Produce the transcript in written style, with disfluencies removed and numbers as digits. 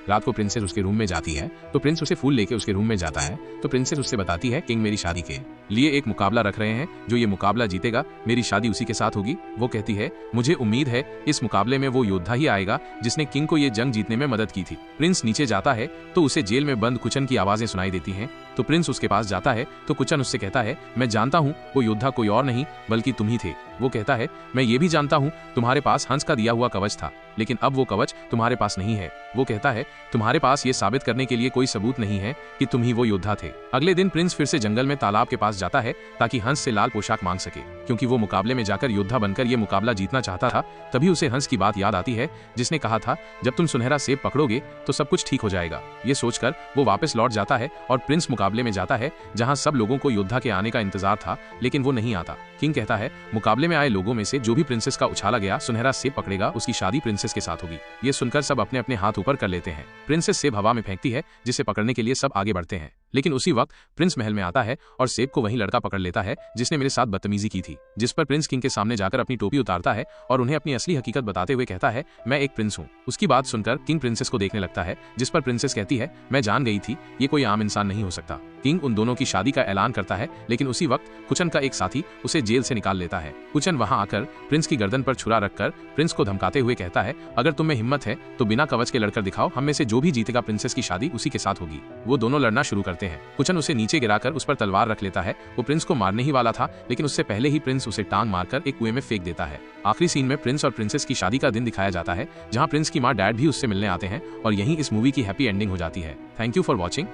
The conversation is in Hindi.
रात को प्रिंसेस उसके रूम में जाती है तो प्रिंस उसे फूल लेके उसके रूम में जाता है तो प्रिंसेस उससे बताती है किंग मेरी शादी के लिए एक मुकाबला रख रहे हैं, जो ये मुकाबला जीतेगा मेरी शादी उसी के साथ होगी। वो कहती है मुझे उम्मीद है इस मुकाबले में वो योद्धा ही आएगा जिसने किंग को ये जंग जीतने में मदद की थी। प्रिंस नीचे जाता है तो उसे जेल में बंद कुचन की आवाजें सुनाई देती हैं तो प्रिंस उसके पास जाता है तो कुचन उससे कहता है मैं जानता हूँ वो योद्धा कोई और नहीं बल्कि तुम ही थे। वो कहता है मैं ये भी जानता हूँ तुम्हारे पास हंस का दिया हुआ कवच था, लेकिन अब वो कवच तुम्हारे पास नहीं है। वो कहता है तुम्हारे पास ये साबित करने के लिए कोई सबूत नहीं है कि तुम ही वो योद्धा थे। अगले दिन प्रिंस फिर से जंगल में तालाब के पास जाता है ताकि हंस से लाल पोशाक मांग सके, क्योंकि वो मुकाबले में जाकर योद्धा बनकर ये मुकाबला जीतना चाहता था। तभी उसे हंस की बात याद आती है जिसने कहा था जब तुम सुनहरा सेब पकड़ोगे तो सब कुछ ठीक हो जाएगा। ये सोचकर वो वापस लौट जाता है और प्रिंस मुकाबले में जाता है जहां सब लोगों को योद्धा के आने का इंतजार था, लेकिन वो नहीं आता। किंग कहता है मुकाबले में आए लोगों में से जो भी प्रिंसेस का उछाला गया सुनहरा सेब पकड़ेगा उसकी शादी प्रिंसेस के साथ होगी। ये सुनकर सब अपने अपने हाथ ऊपर कर लेते हैं। प्रिंसेस सेब हवा में फेंकती है जिसे पकड़ने के लिए सब आगे बढ़ते हैं, लेकिन उसी वक्त प्रिंस महल में आता है और सेब को वही लड़का पकड़ लेता है जिसने मेरे साथ बदतमीजी की थी। जिस पर प्रिंस किंग के सामने जाकर अपनी टोपी उतारता है और उन्हें अपनी असली हकीकत बताते हुए कहता है मैं एक प्रिंस हूँ। उसकी बात सुनकर किंग प्रिंसेस को देखने लगता है, जिस पर प्रिंसेस कहती है मैं जान गई थी ये कोई आम इंसान नहीं हो सकता। किंग उन दोनों की शादी का ऐलान करता है, लेकिन उसी वक्त कुचन का एक साथी उसे जेल से निकाल लेता है। कुचन वहां आकर प्रिंस की गर्दन पर छुरा रखकर प्रिंस को धमकाते हुए कहता है अगर तुम में हिम्मत है तो बिना कवच के लड़कर दिखाओ, हम में से जो भी जीतेगा प्रिंसेस की शादी उसी के साथ होगी। वो दोनों लड़ना शुरू करते हैं। कुचन उसे नीचे गिराकर उस पर तलवार रख लेता है। वो प्रिंस को मारने ही वाला था, लेकिन उससे पहले ही प्रिंस उसे टांग मारकर एक कुएं में फेंक देता है। आखिरी सीन में प्रिंस और प्रिंसेस की शादी का दिन दिखाया जाता है, जहां प्रिंस की मां डैड भी उससे मिलने आते हैं और यहीं इस मूवी की हैप्पी एंडिंग हो जाती है। Thank you for watching.